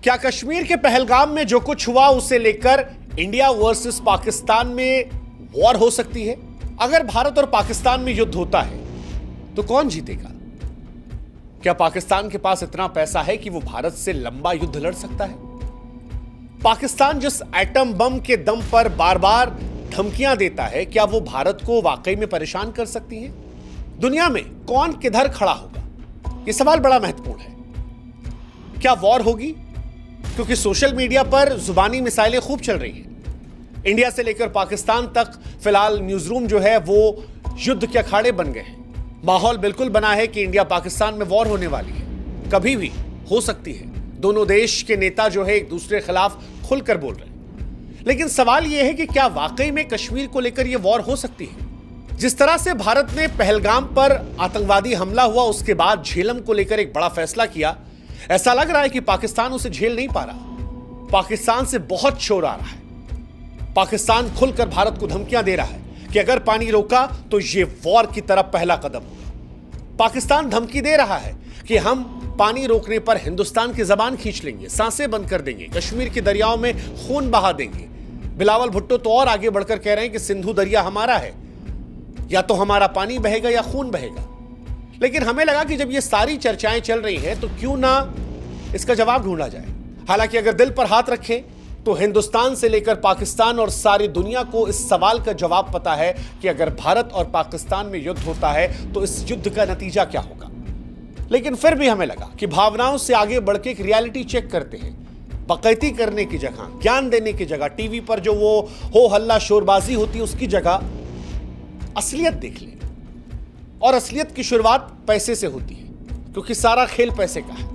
क्या कश्मीर के पहलगाम में जो कुछ हुआ उसे लेकर इंडिया वर्सेस पाकिस्तान में वॉर हो सकती है? अगर भारत और पाकिस्तान में युद्ध होता है तो कौन जीतेगा? क्या पाकिस्तान के पास इतना पैसा है कि वो भारत से लंबा युद्ध लड़ सकता है? पाकिस्तान जिस एटम बम के दम पर बार बार धमकियां देता है, क्या वो भारत को वाकई में परेशान कर सकती है? दुनिया में कौन किधर खड़ा होगा, यह सवाल बड़ा महत्वपूर्ण है। क्या वॉर होगी? क्योंकि सोशल मीडिया पर जुबानी मिसाइलें खूब चल रही हैं। इंडिया से लेकर पाकिस्तान तक फिलहाल न्यूज रूम जो है वो युद्ध के अखाड़े बन गए हैं। माहौल बिल्कुल बना है कि इंडिया पाकिस्तान में वॉर होने वाली है, कभी भी हो सकती है। दोनों देश के नेता जो है एक दूसरे के खिलाफ खुलकर बोल रहे हैं। लेकिन सवाल यह है कि क्या वाकई में कश्मीर को लेकर यह वॉर हो सकती है? जिस तरह से भारत ने पहलगाम पर आतंकवादी हमला हुआ उसके बाद झेलम को लेकर एक बड़ा फैसला किया, ऐसा लग रहा है कि पाकिस्तान उसे झेल नहीं पा रहा। पाकिस्तान से बहुत शोर आ रहा है। पाकिस्तान खुलकर भारत को धमकियां दे रहा है कि अगर पानी रोका तो यह वॉर की तरफ पहला कदम होगा। पाकिस्तान धमकी दे रहा है कि हम पानी रोकने पर हिंदुस्तान की जबान खींच लेंगे, सांसें बंद कर देंगे, कश्मीर के दरियाओं में खून बहा देंगे। बिलावल भुट्टो तो और आगे बढ़कर कह रहे हैं कि सिंधु दरिया हमारा है, या तो हमारा पानी बहेगा या खून बहेगा। लेकिन हमें लगा कि जब ये सारी चर्चाएं चल रही हैं तो क्यों ना इसका जवाब ढूंढा जाए। हालांकि अगर दिल पर हाथ रखें तो हिंदुस्तान से लेकर पाकिस्तान और सारी दुनिया को इस सवाल का जवाब पता है कि अगर भारत और पाकिस्तान में युद्ध होता है तो इस युद्ध का नतीजा क्या होगा। लेकिन फिर भी हमें लगा कि भावनाओं से आगे बढ़ के एक रियलिटी चेक करते हैं। बकैती करने की जगह, ज्ञान देने की जगह, टीवी पर जो वो हो हल्ला शोरबाजी होती है उसकी जगह असलियत देख लें। और असलियत की शुरुआत पैसे से होती है, क्योंकि सारा खेल पैसे का है।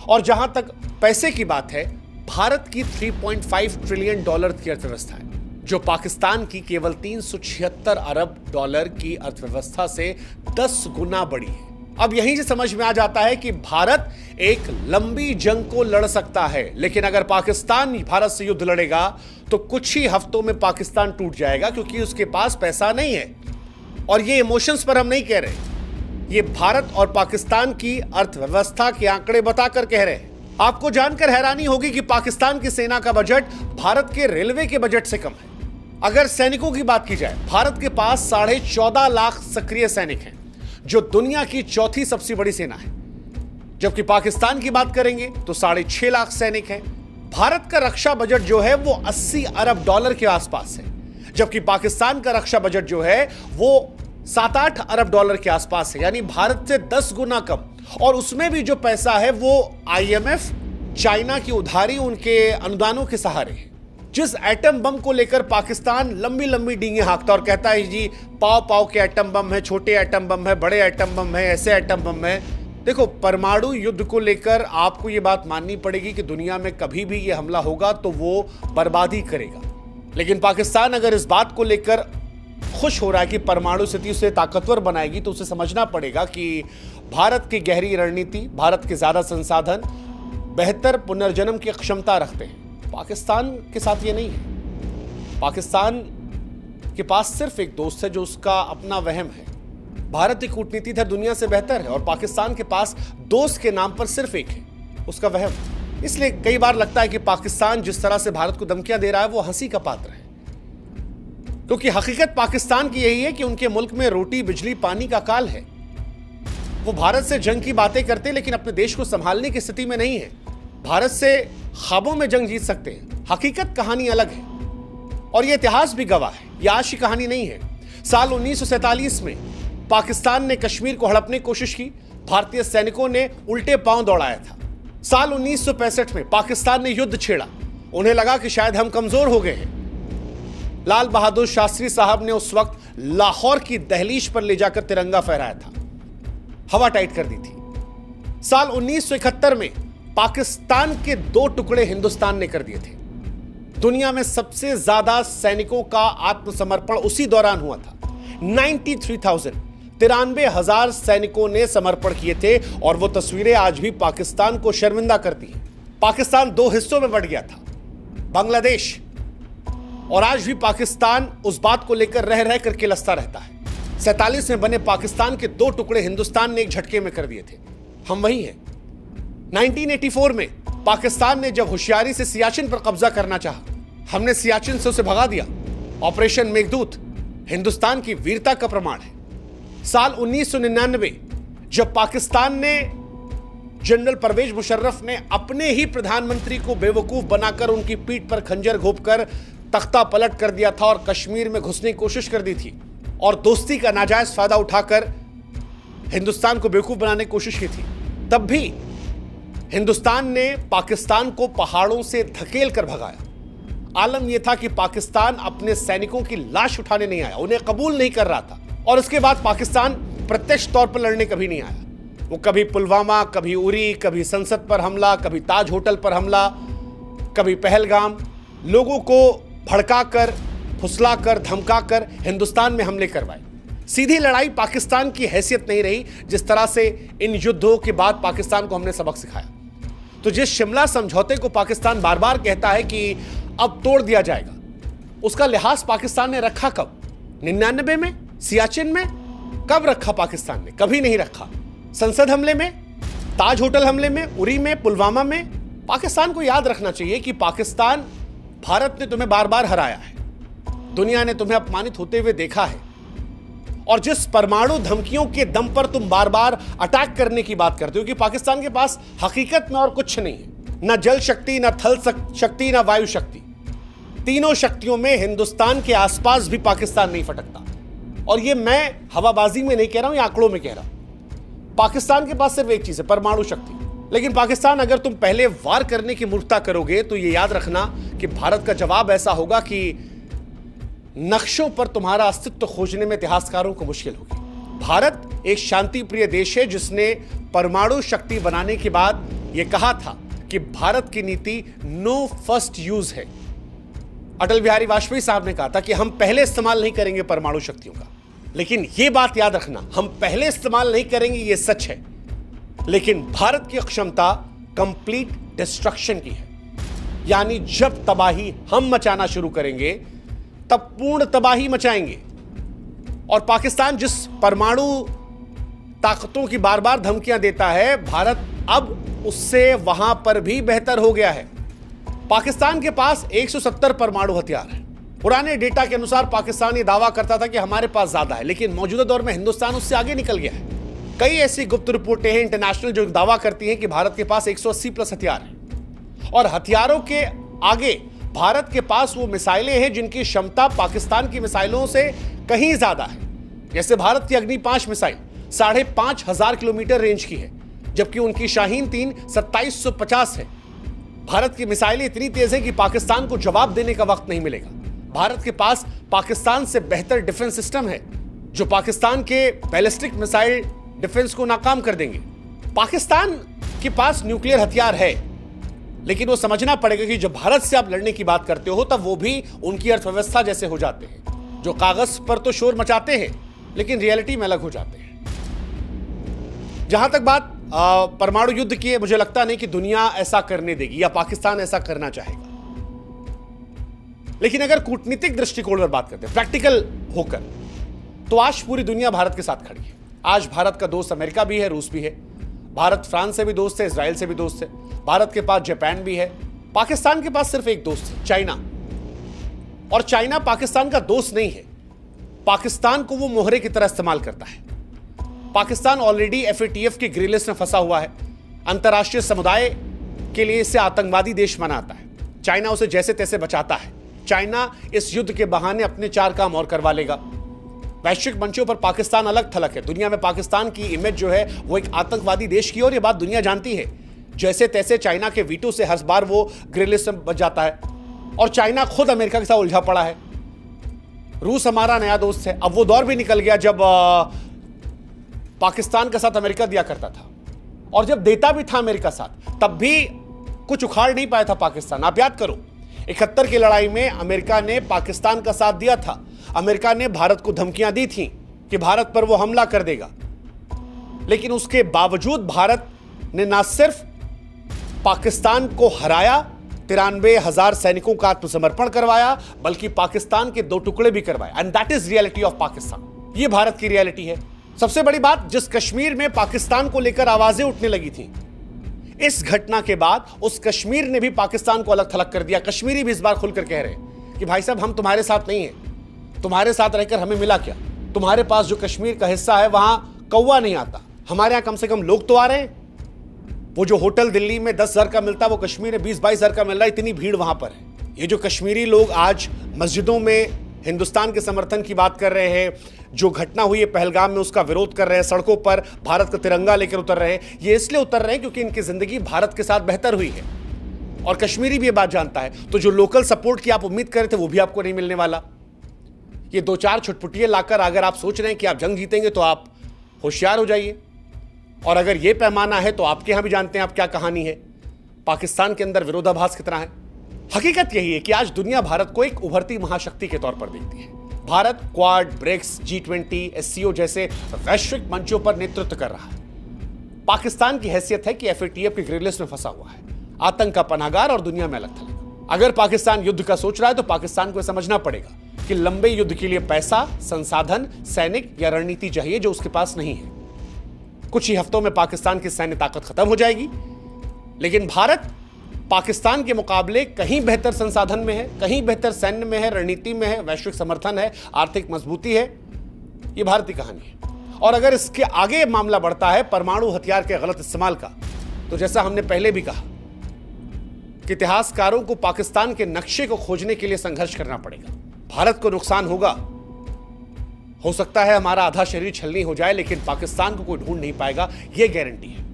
और जहां तक पैसे की बात है, भारत की 3.5 ट्रिलियन डॉलर की अर्थव्यवस्था है, जो पाकिस्तान की केवल 376 अरब डॉलर की अर्थव्यवस्था से 10 गुना बड़ी है। अब यहीं से समझ में आ जाता है कि भारत एक लंबी जंग को लड़ सकता है, लेकिन अगर पाकिस्तान भारत से युद्ध लड़ेगा तो कुछ ही हफ्तों में पाकिस्तान टूट जाएगा, क्योंकि उसके पास पैसा नहीं है। और ये इमोशंस पर हम नहीं कह रहे, ये भारत और पाकिस्तान की अर्थव्यवस्था के आंकड़े बताकर कह रहे हैं। आपको जानकर हैरानी होगी कि पाकिस्तान की सेना का बजट भारत के रेलवे के बजट से कम है। अगर सैनिकों की बात की जाए, भारत के पास 14.5 लाख सक्रिय सैनिक हैं, जो दुनिया की चौथी सबसे बड़ी सेना है। जबकि पाकिस्तान की बात करेंगे तो 6.5 लाख सैनिक हैं। भारत का रक्षा बजट जो है वो 80 अरब डॉलर के आसपास है, जबकि पाकिस्तान का रक्षा बजट जो है वो 7-8 अरब डॉलर के आसपास है, यानी भारत से 10 गुना कम। और उसमें भी जो पैसा है वो IMF, चाइना की उधारी, उनके अनुदानों के सहारे है। जिस एटम बम को लेकर पाकिस्तान लंबी लंबी डींगे हाँकता और कहता है जी पाव पाव के एटम बम है, छोटे एटम बम है, बड़े एटम बम है, ऐसे एटम बम है। देखो, परमाणु युद्ध को लेकर आपको ये बात माननी पड़ेगी कि दुनिया में कभी भी ये हमला होगा तो वो बर्बादी करेगा। लेकिन पाकिस्तान अगर इस बात को लेकर खुश हो रहा है कि परमाणु स्थिति उसे ताकतवर बनाएगी, तो उसे समझना पड़ेगा कि भारत की गहरी रणनीति, भारत के ज्यादा संसाधन, बेहतर पुनर्जन्म की क्षमता रखते हैं। पाकिस्तान के साथ ये नहीं है। पाकिस्तान के पास सिर्फ एक दोस्त है जो उसका अपना वहम है। भारत की कूटनीति दुनिया से बेहतर है और पाकिस्तान के पास दोस्त के नाम पर सिर्फ एक है, उसका वहम। इसलिए कई बार लगता है कि पाकिस्तान जिस तरह से भारत को धमकियां दे रहा है वो हंसी का पात्र है, क्योंकि हकीकत पाकिस्तान की यही है कि उनके मुल्क में रोटी, बिजली, पानी का काल है। वो भारत से जंग की बातें करते लेकिन अपने देश को संभालने की स्थिति में नहीं है। भारत से ख्वाबों में जंग जीत सकते हैं, हकीकत कहानी अलग है। और यह इतिहास भी गवाह है, यह आज की कहानी नहीं है। साल 1947 में पाकिस्तान ने कश्मीर को हड़पने की कोशिश की, भारतीय सैनिकों ने उल्टे पांव दौड़ाया था। साल 1965 में पाकिस्तान ने युद्ध छेड़ा, उन्हें लगा कि शायद हम कमजोर हो गए हैं। लाल बहादुर शास्त्री साहब ने उस वक्त लाहौर की दहलीज पर ले जाकर तिरंगा फहराया था, हवा टाइट कर दी थी। साल 1971 में पाकिस्तान के 2 टुकड़े हिंदुस्तान ने कर दिए थे। दुनिया में सबसे ज्यादा सैनिकों का आत्मसमर्पण उसी दौरान हुआ था। 93,000 सैनिकों ने समर्पण किए थे और वो तस्वीरें आज भी पाकिस्तान को शर्मिंदा करती हैं। पाकिस्तान 2 हिस्सों में बढ़ गया था, बांग्लादेश, और आज भी पाकिस्तान उस बात को लेकर रह रह करके लसता रहता है। 47 में बने पाकिस्तान के 2 टुकड़े हिंदुस्तान ने एक झटके में कर दिए थे। हम वही हैं। 1984 में पाकिस्तान ने जब होशियारी से सियाचिन पर कब्जा करना चाहा, हमने सियाचिन से उसे भगा दिया। ऑपरेशन मेघदूत हिंदुस्तान की वीरता का प्रमाण है। साल 1999 जब पाकिस्तान ने जनरल परवेज मुशर्रफ ने अपने ही प्रधानमंत्री को बेवकूफ बनाकर उनकी पीठ पर खंजर घोंपकर तख्ता पलट कर दिया था और कश्मीर में घुसने की कोशिश कर दी थी और दोस्ती का नाजायज फायदा उठाकर हिंदुस्तान को बेवकूफ बनाने की कोशिश की थी, तब भी हिंदुस्तान ने पाकिस्तान को पहाड़ों से धकेल कर भगाया। आलम यह था कि पाकिस्तान अपने सैनिकों की लाश उठाने नहीं आया, उन्हें कबूल नहीं कर रहा था। और उसके बाद पाकिस्तान प्रत्यक्ष तौर पर लड़ने कभी नहीं आया। वो कभी पुलवामा, कभी उरी, कभी संसद पर हमला, कभी ताज होटल पर हमला, कभी पहलगाम, लोगों को भड़काकर, फुसलाकर, धमकाकर हिंदुस्तान में हमले करवाए। सीधी लड़ाई पाकिस्तान की हैसियत नहीं रही। जिस तरह से इन युद्धों के बाद पाकिस्तान को हमने सबक सिखाया, तो जिस शिमला समझौते को पाकिस्तान बार बार कहता है कि अब तोड़ दिया जाएगा, उसका लिहाज पाकिस्तान ने रखा कब? 99 में, सियाचिन में? कब रखा पाकिस्तान ने? कभी नहीं रखा। संसद हमले में, ताज होटल हमले में, उरी में, पुलवामा में। पाकिस्तान को याद रखना चाहिए कि पाकिस्तान, भारत ने तुम्हें बार बार हराया है, दुनिया ने तुम्हें अपमानित होते हुए देखा है, और जिस परमाणु धमकियों के दम पर तुम बार बार अटैक करने की बात करते हो कि पाकिस्तान के पास हकीकत में और कुछ नहीं है, ना जल शक्ति, ना थल शक्ति, ना वायु शक्ति। तीनों शक्तियों में हिंदुस्तान के आसपास भी पाकिस्तान नहीं फटकता। और ये मैं हवाबाजी में नहीं कह रहा हूं, ये आंकड़ों में कह रहा हूं। पाकिस्तान के पास सिर्फ एक चीज है, परमाणु शक्ति। लेकिन पाकिस्तान, अगर तुम पहले वार करने की मूर्खता करोगे तो ये याद रखना कि भारत का जवाब ऐसा होगा कि नक्शों पर तुम्हारा अस्तित्व खोजने में इतिहासकारों को मुश्किल होगी। भारत एक शांति प्रिय देश है जिसने परमाणु शक्ति बनाने के बाद यह कहा था कि भारत की नीति नो फर्स्ट यूज है। अटल बिहारी वाजपेयी साहब ने कहा था कि हम पहले इस्तेमाल नहीं करेंगे परमाणु शक्तियों का। लेकिन यह बात याद रखना, हम पहले इस्तेमाल नहीं करेंगे, यह सच है, लेकिन भारत की क्षमता कंप्लीट डिस्ट्रक्शन की है। यानी जब तबाही हम मचाना शुरू करेंगे तब पूर्ण तबाही मचाएंगे। और पाकिस्तान जिस परमाणु ताकतों की बार बार धमकियां देता है, भारत अब उससे वहां पर भी बेहतर हो गया है। पाकिस्तान के पास 170 परमाणु हथियार है। पुराने डेटा के अनुसार पाकिस्तान ये दावा करता था कि हमारे पास ज्यादा है, लेकिन मौजूदा दौर में हिंदुस्तान उससे आगे निकल गया है। कई ऐसी गुप्त रिपोर्टें हैं इंटरनेशनल जो दावा करती हैं कि भारत के पास 180 प्लस हथियार हैं। और हथियारों के आगे भारत के पास वो मिसाइलें हैं जिनकी क्षमता पाकिस्तान की मिसाइलों से कहीं ज्यादा है। जैसे भारत की अग्नि 5 मिसाइल 5,500 किलोमीटर रेंज की है, जबकि उनकी शाहीन 3 2750 है। भारत की मिसाइलें इतनी तेज है कि पाकिस्तान को जवाब देने का वक्त नहीं मिलेगा। भारत के पास पाकिस्तान से बेहतर डिफेंस सिस्टम है जो पाकिस्तान के बैलिस्टिक मिसाइल डिफेंस को नाकाम कर देंगे। पाकिस्तान के पास न्यूक्लियर हथियार है, लेकिन वो समझना पड़ेगा कि जब भारत से आप लड़ने की बात करते हो तब वो भी उनकी अर्थव्यवस्था जैसे हो जाते हैं, जो कागज पर तो शोर मचाते हैं लेकिन रियलिटी में अलग हो जाते हैं। जहां तक बात परमाणु युद्ध की है, मुझे लगता नहीं कि दुनिया ऐसा करने देगी या पाकिस्तान ऐसा करना चाहेगा। लेकिन अगर कूटनीतिक दृष्टिकोण पर बात करते हैं, प्रैक्टिकल होकर, तो आज पूरी दुनिया भारत के साथ खड़ी है। आज भारत का दोस्त अमेरिका भी है, रूस भी है। भारत फ्रांस से भी दोस्त है, इजराइल से भी दोस्त है। भारत के पास जापान भी है। पाकिस्तान के पास सिर्फ एक दोस्त है, चाइना। और चाइना पाकिस्तान का दोस्त नहीं है, पाकिस्तान को वो मोहरे की तरह इस्तेमाल करता है। पाकिस्तान ऑलरेडी FATF की ग्रे लिस्ट में फंसा हुआ है। अंतर्राष्ट्रीय समुदाय के लिए इसे आतंकवादी देश मनाता है। चाइना उसे जैसे तैसे बचाता है। चाइना इस युद्ध के बहाने अपने 4 काम और करवा लेगा। वैश्विक मंचों पर पाकिस्तान अलग थलग है। दुनिया में पाकिस्तान की इमेज जो है वो एक आतंकवादी देश की, और ये बात दुनिया जानती है। जैसे तैसे चाइना के वीटो से हर बार वो ग्रे लिस्ट में बच जाता है, और चाइना खुद अमेरिका के साथ उलझा पड़ा है। रूस हमारा नया दोस्त है। अब वो दौर भी निकल गया जब पाकिस्तान के साथ अमेरिका दिया करता था, और जब देता भी था अमेरिका साथ, तब भी कुछ उखाड़ नहीं पाया था पाकिस्तान। आप याद करो, 71 की लड़ाई में अमेरिका ने पाकिस्तान का साथ दिया था। अमेरिका ने भारत को धमकियां दी थी कि भारत पर वो हमला कर देगा, लेकिन उसके बावजूद भारत ने ना सिर्फ पाकिस्तान को हराया, 93,000 सैनिकों का आत्मसमर्पण करवाया, बल्कि पाकिस्तान के 2 टुकड़े भी करवाए। And that is reality of Pakistan. ये भारत की रियलिटी है। सबसे बड़ी बात, जिस कश्मीर में पाकिस्तान को लेकर आवाजें उठने लगी थी, इस घटना के बाद उस कश्मीर ने भी पाकिस्तान को अलग थलग कर दिया। कश्मीरी भी इस बार खुलकर कह रहे हैं कि भाई साहब हम तुम्हारे साथ नहीं हैं, तुम्हारे साथ रहकर हमें मिला क्या? तुम्हारे पास जो कश्मीर का हिस्सा है वहां कौवा नहीं आता, हमारे यहां कम से कम लोग तो आ रहे हैं। वो जो होटल दिल्ली में 10,000 का मिलता है वो कश्मीर में 20-22,000 का मिल रहा है, इतनी भीड़ वहां पर है। ये जो कश्मीरी लोग आज मस्जिदों में हिंदुस्तान के समर्थन की बात कर रहे हैं, जो घटना हुई है पहलगाम में उसका विरोध कर रहे हैं, सड़कों पर भारत का तिरंगा लेकर उतर रहे हैं, ये इसलिए उतर रहे हैं क्योंकि इनकी जिंदगी भारत के साथ बेहतर हुई है। और कश्मीरी भी ये बात जानता है। तो जो लोकल सपोर्ट की आप उम्मीद कर रहे थे वो भी आपको नहीं मिलने वाला। ये 2-4 छुटपुटिये लाकर अगर आप सोच रहे हैं कि आप जंग जीतेंगे तो आप होशियार हो जाइए। और अगर ये पैमाना है तो आपके यहां भी जानते हैं आप क्या कहानी है, पाकिस्तान के अंदर विरोधाभास कितना है। हकीकत यही है कि आज दुनिया भारत को एक उभरती महाशक्ति के तौर पर देखती है। Bharat quad, BRICS, G20, SCO जैसे वैश्विक मंचों पर नेतृत्व कर रहा है। पाकिस्तान की हैसियत है कि FATF के ग्रे लिस्ट में फंसा हुआ है, आतंक का पनाहगार और दुनिया में अलग थलग। अगर पाकिस्तान युद्ध का सोच रहा है तो पाकिस्तान को समझना पड़ेगा कि लंबे युद्ध के लिए पैसा, संसाधन, सैनिक या रणनीति चाहिए जो उसके पास नहीं है। कुछ ही हफ्तों में पाकिस्तान की सैन्य ताकत खत्म हो जाएगी, लेकिन भारत पाकिस्तान के मुकाबले कहीं बेहतर संसाधन में है, कहीं बेहतर सैन्य में है, रणनीति में है, वैश्विक समर्थन है, आर्थिक मजबूती है। यह भारत की कहानी है। और अगर इसके आगे मामला बढ़ता है परमाणु हथियार के गलत इस्तेमाल का, तो जैसा हमने पहले भी कहा कि इतिहासकारों को पाकिस्तान के नक्शे को खोजने के लिए संघर्ष करना पड़ेगा। भारत को नुकसान होगा, हो सकता है हमारा आधा शरीर छलनी हो जाए, लेकिन पाकिस्तान को कोई ढूंढ नहीं पाएगा, यह गारंटी है।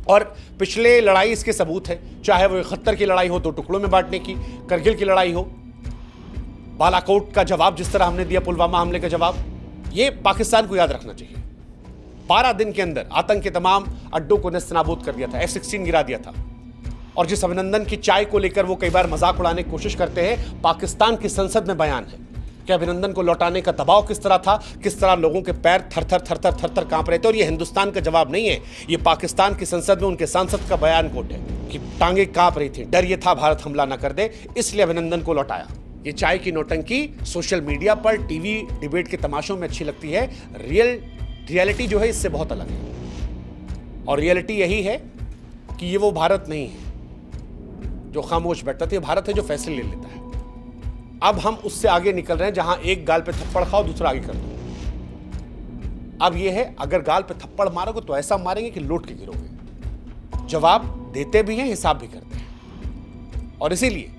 और पिछले लड़ाई इसके सबूत है, चाहे वो 71 की लड़ाई हो 2 टुकड़ों में बांटने की, करगिल की लड़ाई हो, बालाकोट का जवाब जिस तरह हमने दिया, पुलवामा हमले का जवाब, ये पाकिस्तान को याद रखना चाहिए। 12 दिन के अंदर आतंक के तमाम अड्डों को नेस्तनाबूद कर दिया था, F-16 गिरा दिया था। और जिस अभिनंदन की चाय को लेकर वो कई बार मजाक उड़ाने की कोशिश करते हैं, पाकिस्तान की संसद में बयान है कि अभिनंदन को लौटाने का दबाव किस तरह था, किस तरह लोगों के पैर थर-थर कांप रहे थे। और ये हिंदुस्तान का जवाब नहीं है, ये पाकिस्तान की संसद में उनके सांसद का बयान कोट है कि टांगे कांप रही थी, डर ये था भारत हमला ना कर दे, इसलिए अभिनंदन को लौटाया। ये चाय की नौटंकी सोशल मीडिया पर, टीवी डिबेट के तमाशों में अच्छी लगती है, रियलिटी जो है इससे बहुत अलग है। और रियलिटी यही है कि ये वो भारत नहीं है जो खामोश बैठता था, ये भारत है जो फैसले ले लेता है। अब हम उससे आगे निकल रहे हैं जहां एक गाल पे थप्पड़ खाओ दूसरा आगे कर दो। अब यह है, अगर गाल पे थप्पड़ मारोगे तो ऐसा मारेंगे कि लौट के गिरोगे। जवाब देते भी हैं, हिसाब भी करते हैं। और इसीलिए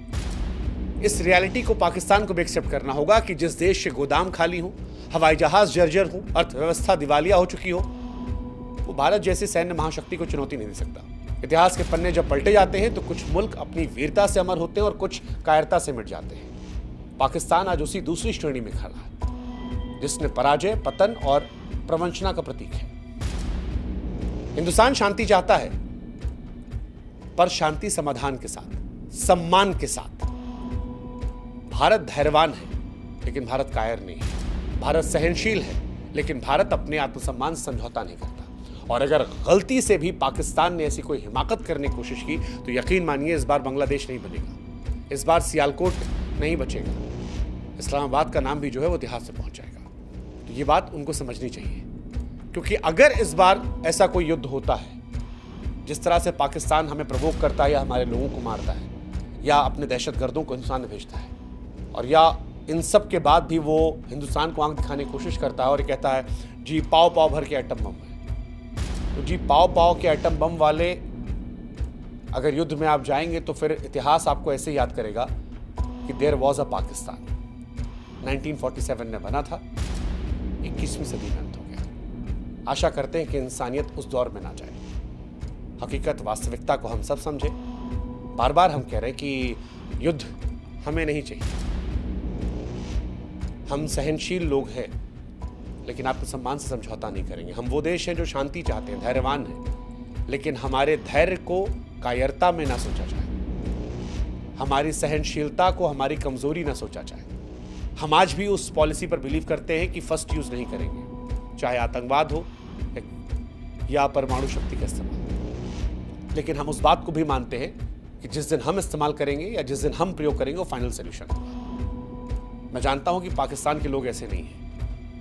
इस रियलिटी को पाकिस्तान को भी एक्सेप्ट करना होगा कि जिस देश के गोदाम खाली हो, हवाई जहाज जर्जर हो, अर्थव्यवस्था दिवालिया हो चुकी हो, वो भारत जैसी सैन्य महाशक्ति को चुनौती नहीं दे सकता। इतिहास के पन्ने जब पलटे जाते हैं तो कुछ मुल्क अपनी वीरता से अमर होते हैं और कुछ कायरता से मिट जाते हैं। पाकिस्तान आज उसी दूसरी श्रेणी में खड़ा है जिसने पराजय, पतन और प्रवंचना का प्रतीक है। हिंदुस्तान शांति चाहता है, पर शांति समाधान के साथ, सम्मान के साथ। भारत धैर्यवान है लेकिन भारत कायर नहीं है। भारत सहनशील है लेकिन भारत अपने आत्मसम्मान से समझौता नहीं करता। और अगर गलती से भी पाकिस्तान ने ऐसी कोई हिमाकत करने की कोशिश की तो यकीन मानिए इस बार बांग्लादेश नहीं बनेगा, इस बार सियालकोट नहीं बचेगा, इस्लामाबाद का नाम भी जो है वो इतिहास में पहुंच जाएगा। तो ये बात उनको समझनी चाहिए, क्योंकि अगर इस बार ऐसा कोई युद्ध होता है, जिस तरह से पाकिस्तान हमें प्रवोक करता है या हमारे लोगों को मारता है या अपने दहशतगर्दों को हिंदुस्तान में भेजता है, और या इन सब के बाद भी वो हिंदुस्तान को आंख दिखाने की कोशिश करता है और कहता है जी पाव भर के एटम बम है, तो जी पाव के एटम बम वाले अगर युद्ध में आप जाएंगे तो फिर इतिहास आपको ऐसे याद करेगा कि देयर वॉज अ पाकिस्तान, 1947 में बना था, 21वीं सदी में अंत हो गया। आशा करते हैं कि इंसानियत उस दौर में ना जाए। हकीकत, वास्तविकता को हम सब समझे। बार बार हम कह रहे हैं कि युद्ध हमें नहीं चाहिए, हम सहनशील लोग हैं लेकिन आत्मसम्मान से समझौता नहीं करेंगे। हम वो देश हैं जो शांति चाहते हैं, धैर्यवान हैं, लेकिन हमारे धैर्य को कायरता में ना सोचा जाए, हमारी सहनशीलता को हमारी कमजोरी ना सोचा जाए। हम आज भी उस पॉलिसी पर बिलीव करते हैं कि फर्स्ट यूज नहीं करेंगे, चाहे आतंकवाद हो या परमाणु शक्ति का इस्तेमाल। लेकिन हम उस बात को भी मानते हैं कि जिस दिन हम इस्तेमाल करेंगे या जिस दिन हम प्रयोग करेंगे वो फाइनल सोल्यूशन होगा। मैं जानता हूं कि पाकिस्तान के लोग ऐसे नहीं हैं।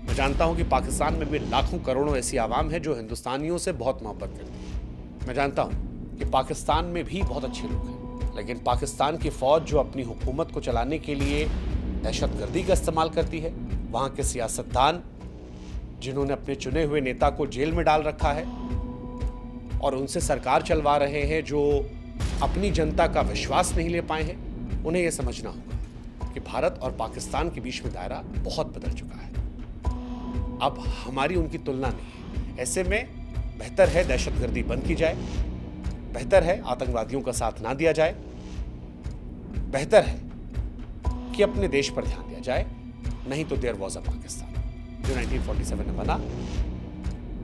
मैं जानता हूं कि पाकिस्तान में भी लाखों करोड़ों ऐसी आवाम है जो हिंदुस्तानियों से बहुत मोहब्बत करती है। मैं जानता हूं कि पाकिस्तान में भी बहुत अच्छे लोग हैं, लेकिन पाकिस्तान की फौज जो अपनी हुकूमत को चलाने के लिए दहशतगर्दी का इस्तेमाल करती है, वहां के सियासतदान जिन्होंने अपने चुने हुए नेता को जेल में डाल रखा है और उनसे सरकार चलवा रहे हैं, जो अपनी जनता का विश्वास नहीं ले पाए हैं, उन्हें यह समझना होगा कि भारत और पाकिस्तान के बीच में दायरा बहुत बदल चुका है। अब हमारी उनकी तुलना नहीं है। ऐसे में बेहतर है दहशतगर्दी बंद की जाए, बेहतर है आतंकवादियों का साथ ना दिया जाए, बेहतर है कि अपने देश पर ध्यान दिया जाए, नहीं तो देयर वॉज अ पाकिस्तान जो 1947 में बना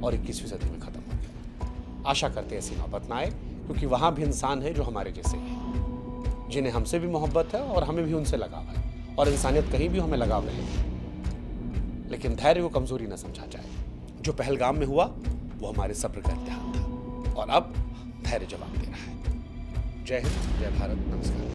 और 21वीं सदी में खत्म हो गया। आशा करते हैं ऐसी नौबत ना आए, क्योंकि वहां भी इंसान है जो हमारे जैसे हैं, जिन्हें हमसे भी मोहब्बत है और हमें भी उनसे लगाव है, और इंसानियत कहीं भी हमें लगाव रहेगी, लेकिन धैर्य को कमजोरी न समझा जाए। जो पहलगाम में हुआ वो हमारे सब्र का इम्तिहान था, और अब धैर्य जवाब दे रहा है। जय हिंद, जय भारत, नमस्कार।